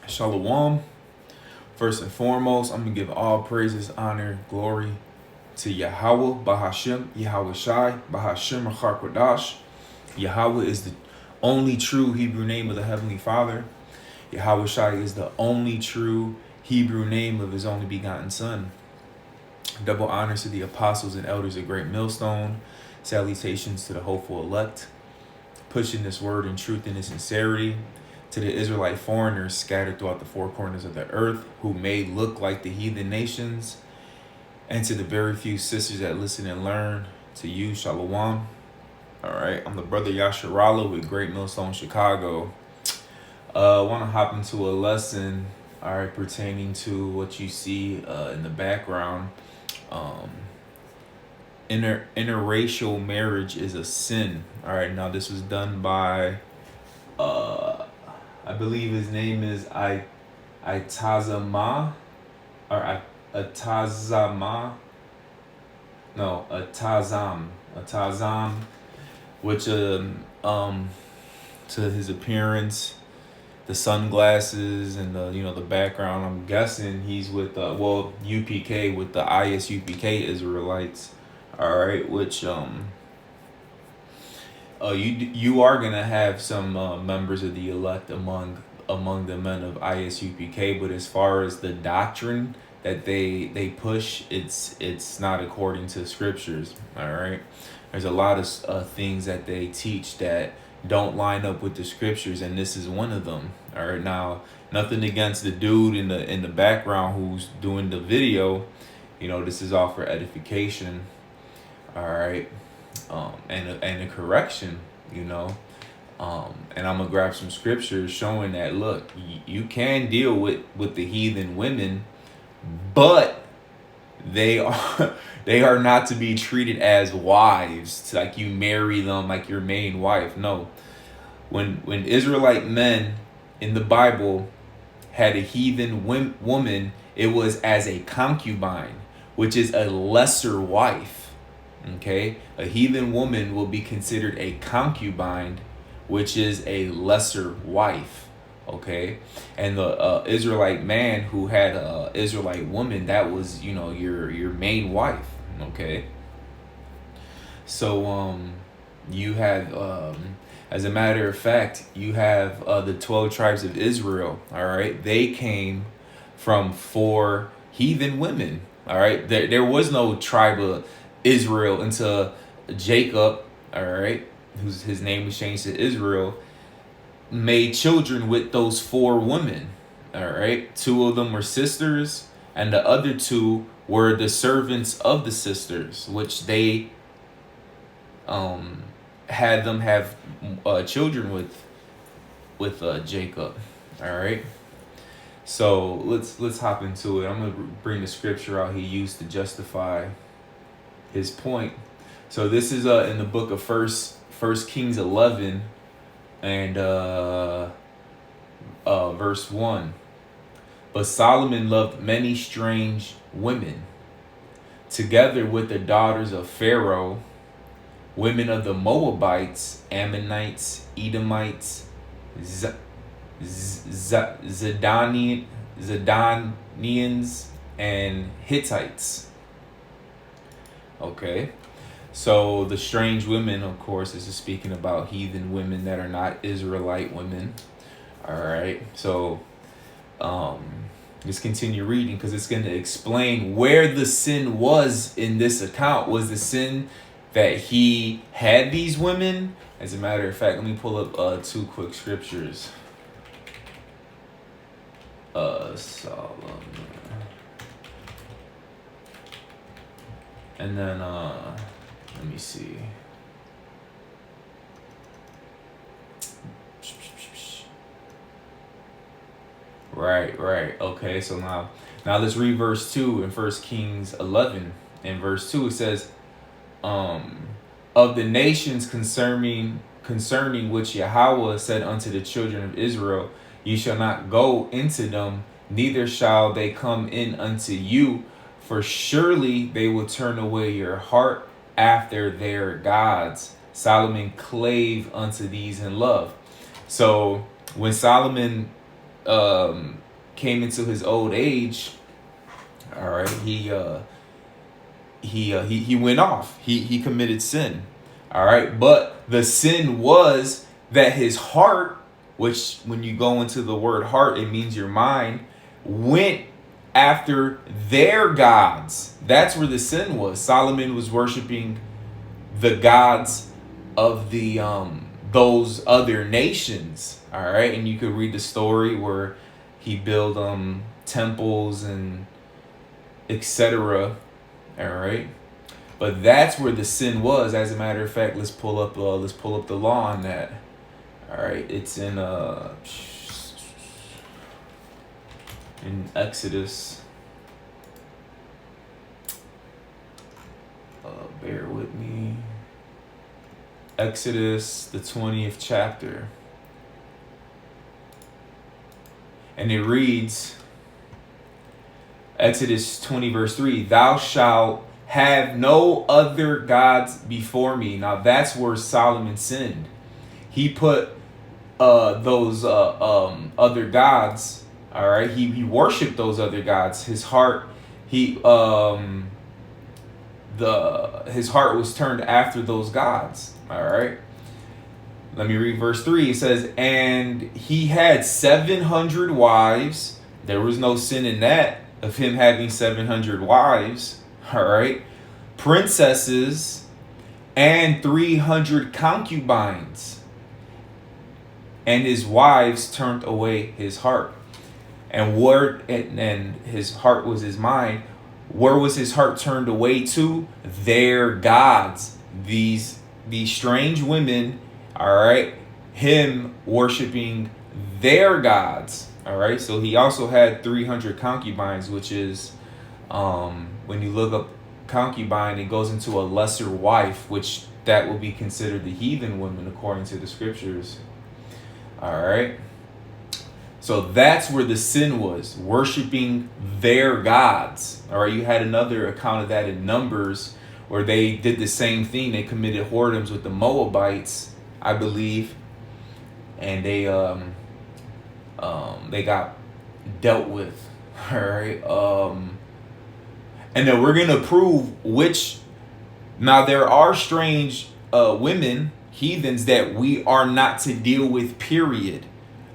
Shalom. First and foremost, I'm going to give all praises, honor, glory to Yahweh, Bahashem, Yahweh Shai, Bahashem, Achar Kodash. Yahweh is the only true Hebrew name of the Heavenly Father. Yahweh Shai is the only true Hebrew name of His only begotten Son. Double honors to the apostles and elders of Great Millstone. Salutations to the hopeful elect, pushing this word in truth and in sincerity. To the Israelite foreigners scattered throughout the four corners of the earth, who may look like the heathen nations. And to the very few sisters that listen and learn, to you, Shalom. All right, I'm the brother Yasharala with Great Millstone, Chicago. I want to hop into a lesson, all right, pertaining to what you see in the background. Interracial marriage is a sin. All right, now this was done by, I believe his name is Atazama, or Atazama. No, Atazam, which to his appearance, the sunglasses and the background, I'm guessing he's with UPK, with the ISUPK Israelites. All right, which you are gonna have some members of the elect among the men of ISUPK, but as far as the doctrine that they push, it's not according to scriptures. All right, there's a lot of things that they teach that don't line up with the scriptures, and this is one of them. All right, now nothing against the dude in the background who's doing the video. This is all for edification. All right, and a correction. And I'm gonna grab some scriptures showing that, look, you can deal with the heathen women, but they are not to be treated as wives, like you marry them like your main wife. No, when Israelite men in the Bible had a heathen woman, it was as a concubine, which is a lesser wife. Okay, a heathen woman will be considered a concubine, which is a lesser wife. Okay, and the Israelite man who had a Israelite woman, that was your main wife. Okay, so you have as a matter of fact, you have the 12 tribes of Israel. All right, they came from 4 heathen women. All right, there was no tribe of Israel until Jacob, all right, his name was changed to Israel, made children with those 4 women. All right, 2 of them were sisters, and the other 2 were the servants of the sisters, which they had them have children with Jacob. All right, so let's hop into it. I'm gonna bring the scripture out he used to justify his point. So this is in the book of First Kings 11 and verse 1. But Solomon loved many strange women, together with the daughters of Pharaoh, women of the Moabites, Ammonites, Edomites, Zidonians, and Hittites. Okay, so the strange women, of course, this is speaking about heathen women that are not Israelite women. All right, so let's continue reading, because it's going to explain where the sin was in this account. Was the sin that he had these women? As a matter of fact, let me pull up 2 quick scriptures. Solomon. And then, let me see. Right. Okay, so now let's read verse 2 in 1 Kings 11. In verse 2, it says, of the nations concerning which Yahweh said unto the children of Israel, ye shall not go into them, neither shall they come in unto you, for surely they will turn away your heart after their gods. Solomon clave unto these in love. So when Solomon came into his old age, all right, he went off. He committed sin. All right, but the sin was that his heart, which when you go into the word heart, it means your mind, went after their gods. That's where the sin was. Solomon was worshiping the gods of the those other nations. All right, and you could read the story where he built temples and etc. All right, but that's where the sin was. As a matter of fact, let's pull up the law on that. All right, it's in Exodus. Bear with me. Exodus, the 20th chapter. And it reads, Exodus 20 verse 3, thou shalt have no other gods before me. Now that's where Solomon sinned. He put those other gods, all right, he worshipped those other gods. His heart, his heart was turned after those gods. All right, let me read verse 3. It says, and he had 700 wives. There was no sin in that, of him having 700 wives. All right, princesses and 300 concubines, and his wives turned away his heart. And his heart was his mind. Where was his heart turned away to? Their gods. These strange women, all right, him worshiping their gods. All right, so he also had 300 concubines, which is when you look up concubine, it goes into a lesser wife, which that will be considered the heathen woman according to the scriptures. All right, so that's where the sin was, worshiping their gods. All right, you had another account of that in Numbers, where they did the same thing. They committed whoredoms with the Moabites, I believe, and they got dealt with. All right, and then we're gonna prove which. Now there are strange women, heathens, that we are not to deal with. Period,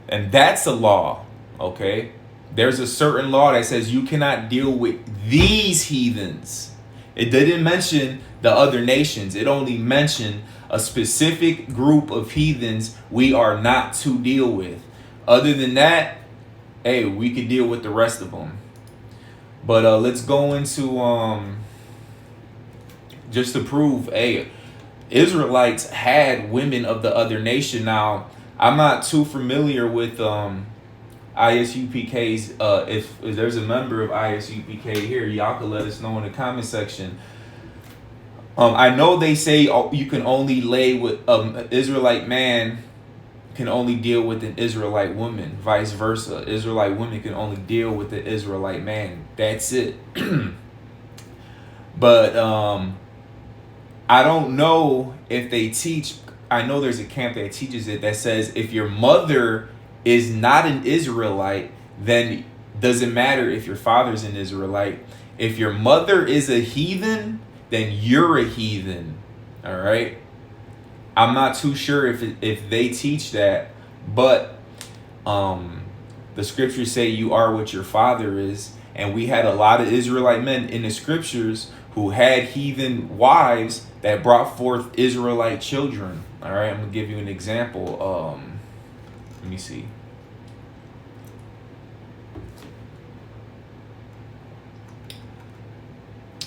and that's a law. Okay, there's a certain law that says you cannot deal with these heathens. It didn't mention the other nations. It only mentioned a specific group of heathens we are not to deal with. Other than that, hey, we could deal with the rest of them. But let's go into just to prove, hey, Israelites had women of the other nation. Now, I'm not too familiar with ISUPK's. If there's a member of ISUPK here, y'all can let us know in the comment section. I know they say you can only lay with an Israelite man can only deal with an Israelite woman, vice versa. Israelite women can only deal with the Israelite man. That's it. But I don't know if they teach. I know there's a camp that teaches it, that says if your mother is not an Israelite, then doesn't matter if your father's an Israelite. If your mother is a heathen, then you're a heathen. All right. I'm not too sure if they teach that, but the scriptures say you are what your father is, and we had a lot of Israelite men in the scriptures who had heathen wives that brought forth Israelite children. All right, I'm gonna give you an example. Let me see.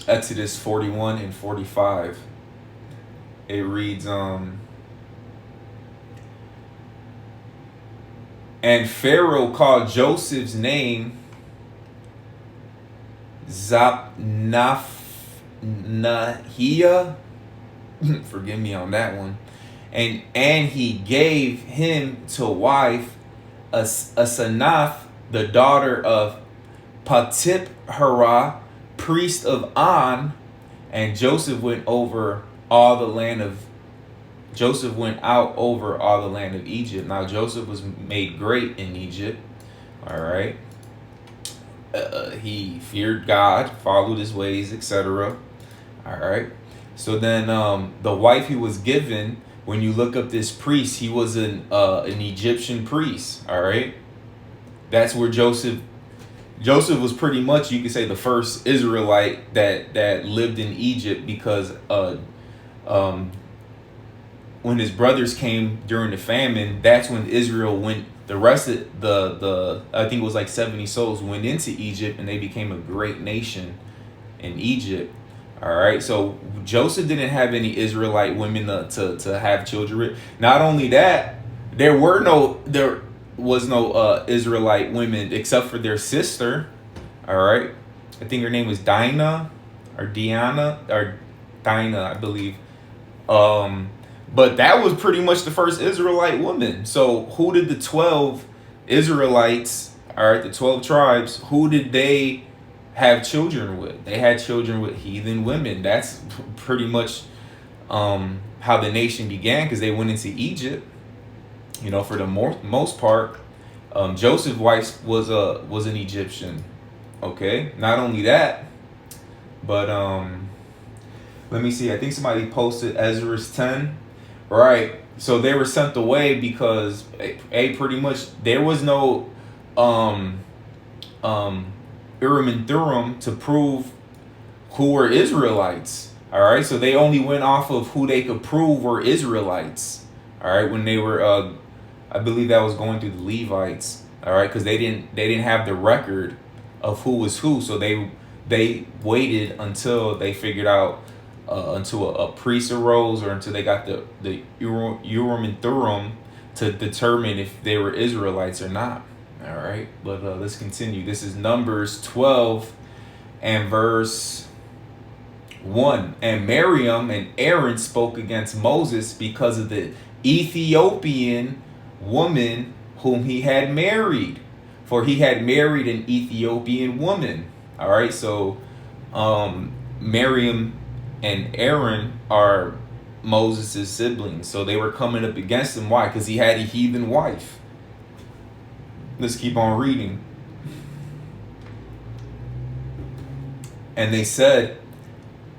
Exodus 41 and 45. It reads, and Pharaoh called Joseph's name Zapnahia. Forgive me on that one. And he gave him to wife Asenath, the daughter of Patipherah, priest of On. And Joseph went out over all the land of Egypt. Now Joseph was made great in Egypt. All right. He feared God, followed his ways, etc. All right. So then, the wife he was given, when you look up this priest, he was an Egyptian priest. All right. That's where Joseph was pretty much, you could say, the first Israelite that lived in Egypt, because um, when his brothers came during the famine, that's when Israel went. The rest of the I think it was like 70 souls went into Egypt, and they became a great nation in Egypt. All right, so Joseph didn't have any Israelite women to have children with. Not only that, there was no Israelite women except for their sister. All right, I think her name was Dinah or Diana or Dinah, I believe. Um, but that was pretty much the first Israelite woman. So who did the 12 Israelites, all right, the 12 tribes, who did they have children with? They had children with heathen women. That's pretty much how the nation began, because they went into Egypt. For the most part, Joseph's wife was an Egyptian. Okay, not only that, but let me see. I think somebody posted Ezra's 10. Right. So they were sent away because pretty much there was no Urim and Thummim to prove who were Israelites. All right. So they only went off of who they could prove were Israelites. All right. When they were, I believe that was going through the Levites. All right, because they didn't have the record of who was who. So they waited until they figured out, until a priest arose, or until they got the Urim and Thummim to determine if they were Israelites or not. All right, but let's continue. This is Numbers 12 and verse 1. And Miriam and Aaron spoke against Moses because of the Ethiopian woman whom he had married, for he had married an Ethiopian woman. All right, so Miriam and Aaron are Moses' siblings, so they were coming up against him. Why? Because he had a heathen wife. Let's keep on reading. And they said,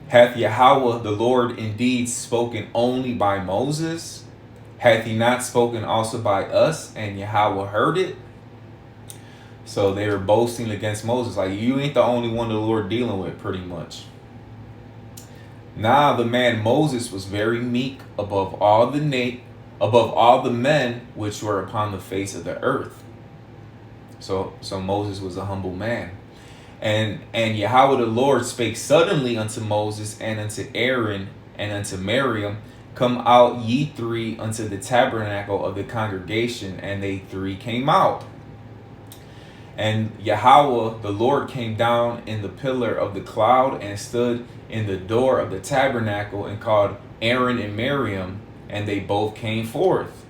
hath Yahweh the Lord indeed spoken only by Moses? Hath he not spoken also by us, and Yahweh heard it? So they were boasting against Moses, like, you ain't the only one the Lord dealing with, pretty much. Now the man Moses was very meek above all the men which were upon the face of the earth. So Moses was a humble man. And Yahweh the Lord spake suddenly unto Moses and unto Aaron and unto Miriam, come out ye three unto the tabernacle of the congregation. And they three came out. And Yahweh the Lord came down in the pillar of the cloud and stood in the door of the tabernacle and called Aaron and Miriam, and they both came forth.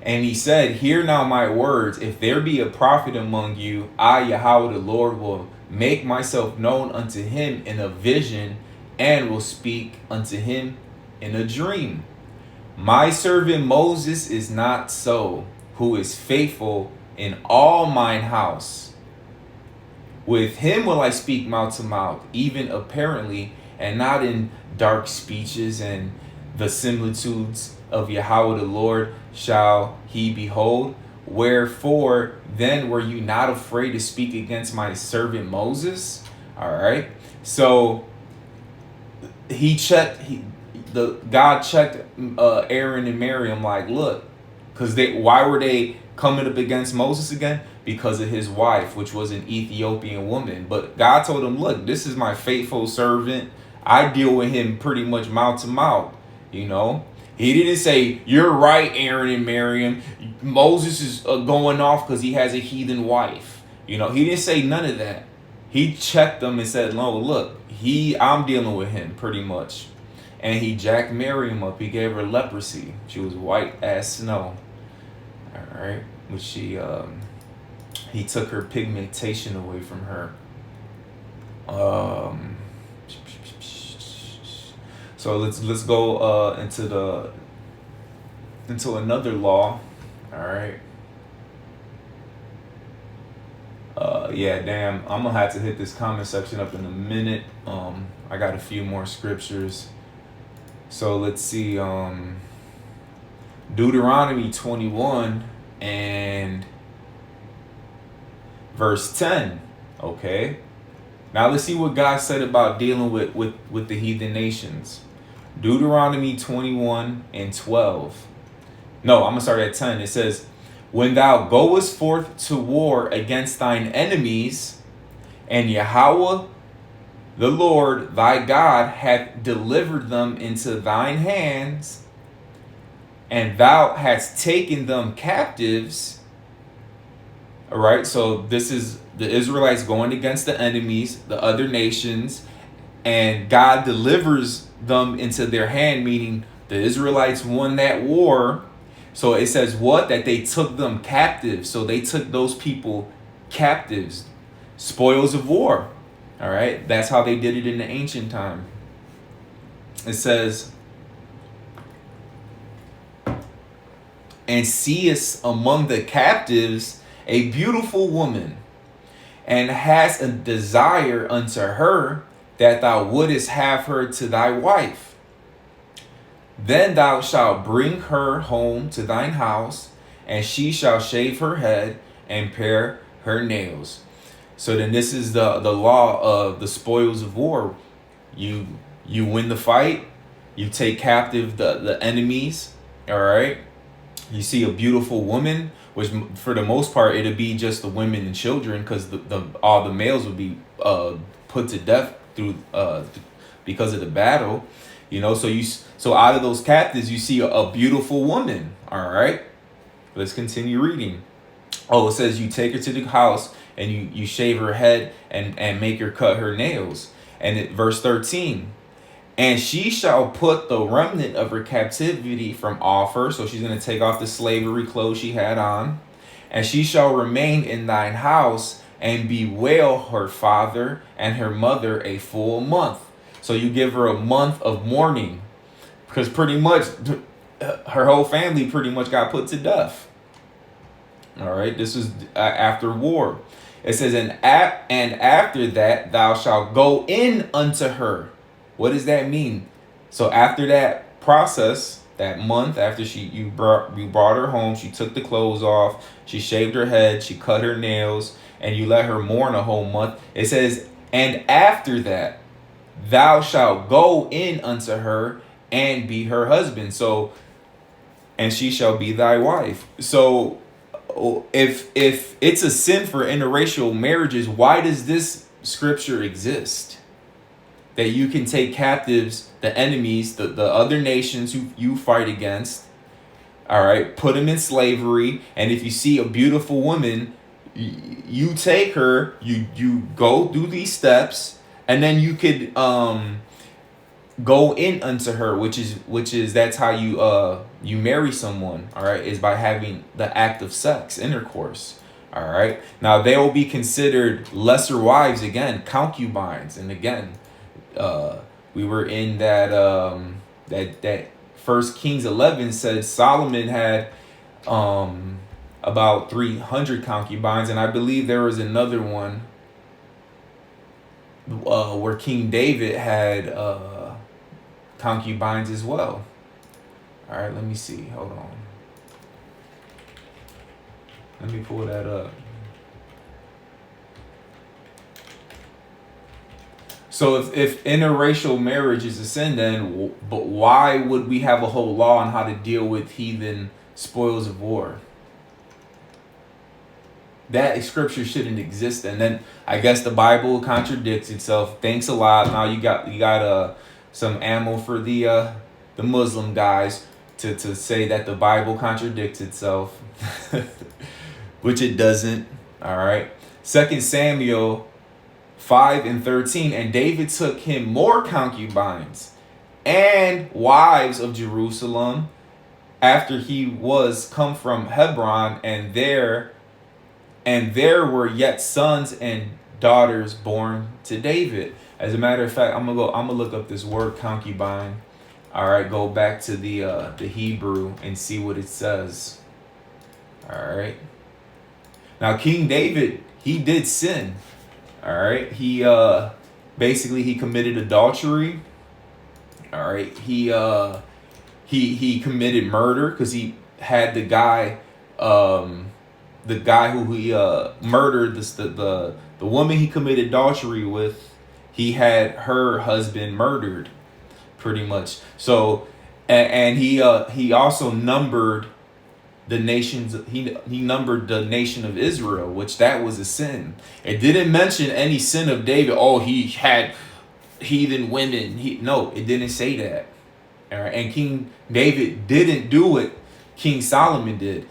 And he said, hear now my words. If there be a prophet among you, I, Yahweh the Lord, will make myself known unto him in a vision, and will speak unto him in a dream. My servant Moses is not so, who is faithful in all mine house. With him will I speak mouth to mouth, even apparently, and not in dark speeches, and the similitudes of Yahweh the Lord shall he behold. Wherefore then were you not afraid to speak against my servant Moses? All right. So God checked Aaron and Miriam, like, look, because why were they coming up against Moses again? Because of his wife, which was an Ethiopian woman. But God told him, look, this is my faithful servant. I deal with him pretty much mouth to mouth. He didn't say, you're right, Aaron and Miriam. Moses is going off because he has a heathen wife. He didn't say none of that. He checked them and said, no, look, I'm dealing with him pretty much. And he jacked Miriam up. He gave her leprosy. She was white as snow. All right. Which he took her pigmentation away from her. So let's go into another law. All right. Yeah, damn. I'm gonna have to hit this comment section up in a minute. I got a few more scriptures. So let's see. Deuteronomy 21 and verse 10. Okay. Now let's see what God said about dealing with the heathen nations. Deuteronomy 21 and 12. No, I'm going to start at 10. It says, when thou goest forth to war against thine enemies, and Yahweh the Lord thy God hath delivered them into thine hands, and thou hast taken them captives. All right, so this is the Israelites going against the enemies, the other nations, and God delivers them into their hand, meaning the Israelites won that war. So it says what? That they took them captive. So they took those people captives, spoils of war. All right, that's how they did it in the ancient time. It says, and seest among the captives a beautiful woman, and hast a desire unto her, that thou wouldest have her to thy wife. Then thou shalt bring her home to thine house, and she shall shave her head and pare her nails. So then this is the law of the spoils of war. You win the fight, you take captive the enemies, all right? You see a beautiful woman, which for the most part it'd be just the women and children, because all the males would be put to death through because of the battle, you know. So out of those captives you see a beautiful woman. All right, let's continue reading. Oh, it says you take her to the house and you shave her head and make her cut her nails. And verse 13. And she shall put the remnant of her captivity from off her. So she's going to take off the slavery clothes she had on. And she shall remain in thine house and bewail her father and her mother a full month. So you give her a month of mourning, because pretty much her whole family pretty much got put to death. All right, this is after war. It says, and after that thou shalt go in unto her. What does that mean? So after that process, that month after you brought her home, she took the clothes off, she shaved her head, she cut her nails, and you let her mourn a whole month. It says, and after that thou shalt go in unto her and be her husband. So, and she shall be thy wife. So if it's a sin for interracial marriages, why does this scripture exist? That you can take captives, the enemies, the other nations who you fight against, all right, put them in slavery. And if you see a beautiful woman, you take her, you go through these steps, and then you could go in unto her, which is that's how you marry someone, all right, is by having the act of sex, intercourse. All right, now they will be considered lesser wives, again, concubines. And again, we were in that that First Kings 11 said Solomon had about 300 concubines, and I believe there was another one where King David had concubines as well. All right, let me see. Hold on. Let me pull that up. So if interracial marriage is a sin, then but why would we have a whole law on how to deal with heathen spoils of war? That scripture shouldn't exist. And then I guess the Bible contradicts itself. Thanks a lot. Now you got some ammo for the Muslim guys to say that the Bible contradicts itself, which it doesn't. All right. 2 Samuel 5:13, and David took him more concubines and wives of Jerusalem after he was come from Hebron, and there were yet sons and daughters born to David. As a matter of fact, I'm gonna look up this word concubine. All right, go back to the Hebrew and see what it says. All right. Now, King David, he did sin. All right. He basically he committed adultery. All right. He committed murder because he had the guy who he murdered, the woman he committed adultery with. He had her husband murdered, pretty much. So, and he also numbered the nations. He numbered the nation of Israel, which that was a sin. It didn't mention any sin of David. Oh, he had heathen women. No, it didn't say that. All right, and King David didn't do it. King Solomon did.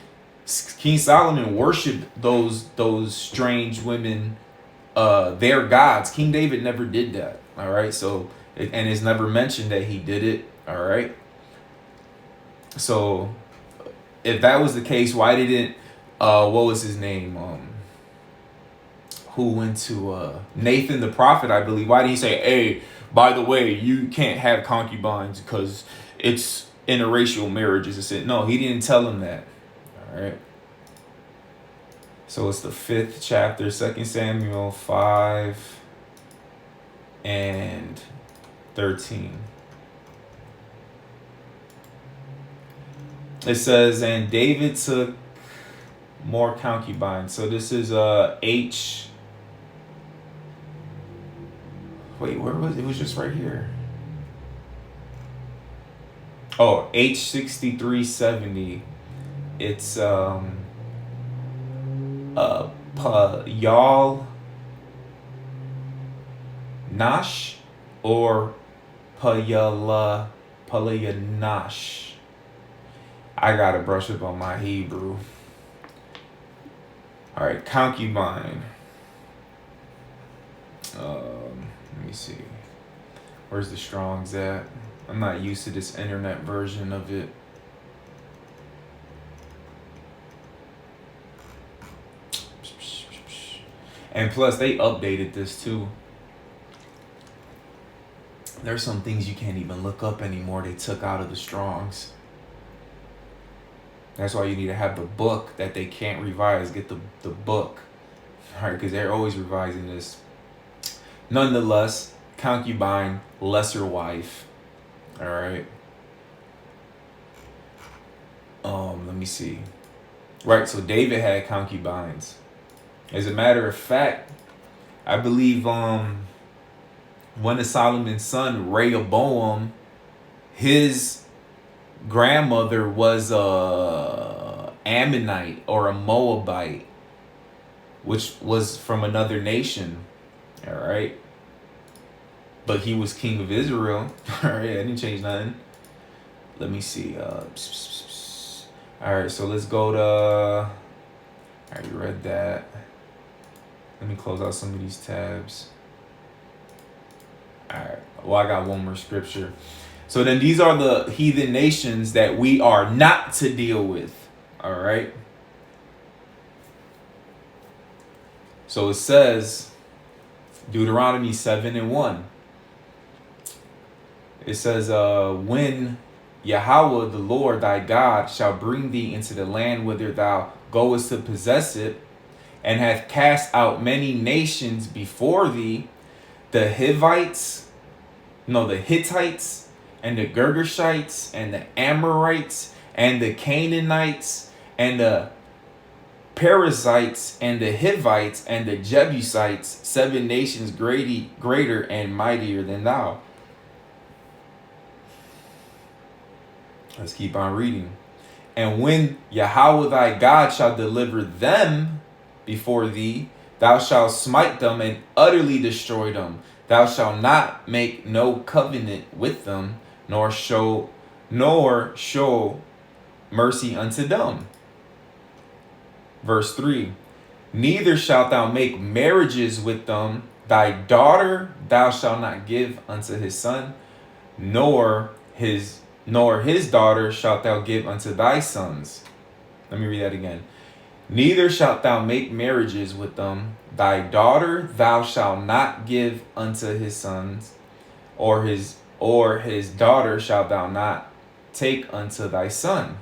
King Solomon worshipped those strange women, their gods. King David never did that. All right, so and it's never mentioned that he did it. All right, so if that was the case, why didn't what was his name? Who went to Nathan the prophet, I believe. Why did he say, hey, by the way, you can't have concubines because it's interracial marriages? It said, no, he didn't tell him that. All right. So it's the 5th chapter, 2 Samuel 5 and 13. It says, and David took more concubines. So this is H. Wait, where was it? It was just right here. Oh, H6370. It's Y'all Nash or Nash. I gotta brush up on my Hebrew. All right, concubine. Let me see. Where's the Strong's at? I'm not used to this internet version of it. And plus, they updated this too. There's some things you can't even look up anymore. They took out of the Strong's. That's why you need to have the book that they can't revise. Get the book. All right, because they're always revising this. Nonetheless, concubine, lesser wife. All right. Let me see. Right, so David had concubines. As a matter of fact, I believe one of Solomon's son, Rehoboam, his grandmother was a Ammonite or a Moabite, which was from another nation. All right. But he was king of Israel. All right, I didn't change nothing. Let me see. All right, so let's go to. I already read that. Let me close out some of these tabs. All right. Well, I got one more scripture. So then these are the heathen nations that we are not to deal with. All right. So it says, Deuteronomy 7:1. It says, when Yahweh, the Lord thy God, shall bring thee into the land whither thou goest to possess it, and hath cast out many nations before thee, the Hittites, and the Girgashites, and the Amorites, and the Canaanites, and the Perizzites, and the Hivites, and the Jebusites, 7 nations greater and mightier than thou. Let's keep on reading. And when Yahweh thy God shall deliver them before thee, thou shalt smite them and utterly destroy them. Thou shalt not make no covenant with them, nor show mercy unto them. Verse 3. Neither shalt thou make marriages with them. Thy daughter thou shalt not give unto his son, nor his daughter shalt thou give unto thy sons. Let me read that again. Neither shalt thou make marriages with them. Thy daughter thou shalt not give unto his sons, or his daughter shalt thou not take unto thy son.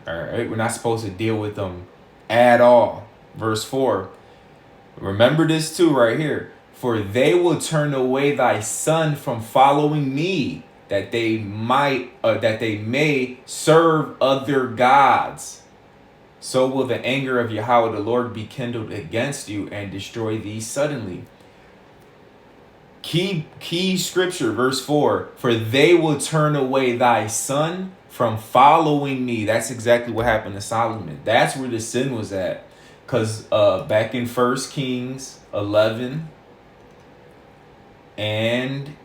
All right, we're not supposed to deal with them at all. Verse 4. Remember this too right here. For they will turn away thy son from following me, that they may serve other gods. So will the anger of Yahweh the Lord be kindled against you and destroy thee suddenly. Key scripture, verse 4. For they will turn away thy son from following me. That's exactly what happened to Solomon. That's where the sin was at. Because back in 1 Kings 11 and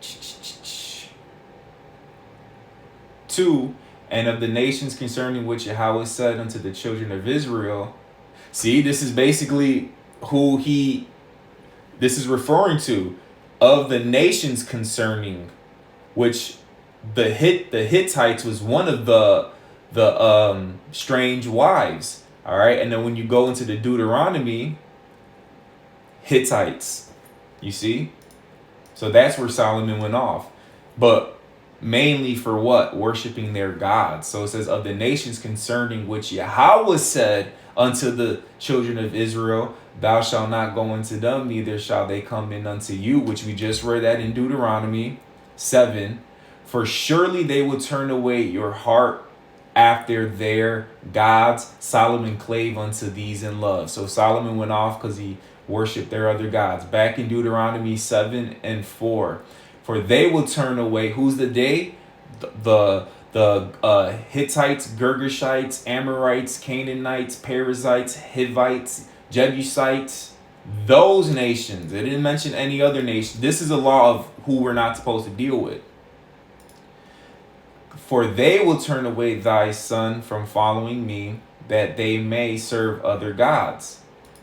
2, and of the nations concerning which Yahweh said unto the children of Israel. See, this is basically who this is referring to. Of the nations concerning which the Hittites was one of the strange wives. All right. And then when you go into the Deuteronomy, Hittites, you see? So that's where Solomon went off. But mainly for what? Worshiping their gods. So it says, of the nations concerning which Yahweh said unto the children of Israel, thou shalt not go into them, neither shall they come in unto you, which we just read that in Deuteronomy 7. For surely they will turn away your heart after their gods. Solomon clave unto these in love. So Solomon went off because he worshiped their other gods. Back in Deuteronomy 7 and 4. For they will turn away. Who's the they? The Hittites, Girgashites, Amorites, Canaanites, Perizzites, Hivites, Jebusites, those nations. It didn't mention any other nation. This is a law of who we're not supposed to deal with. For they will turn away thy son from following me, that they may serve other gods.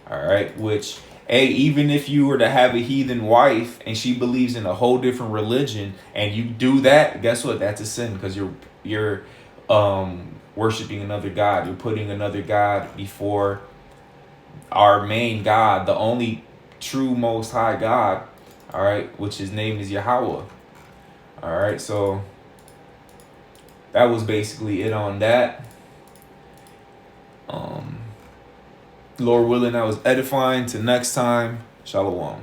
All right, which, hey, even if you were to have a heathen wife and she believes in a whole different religion and you do that, guess what? That's a sin, because you're worshiping another god. You're putting another god before our main God, the only true most high God, all right, which his name is Yahweh. All right, so that was basically it on that. Lord willing, that was edifying. Till next time, shalom.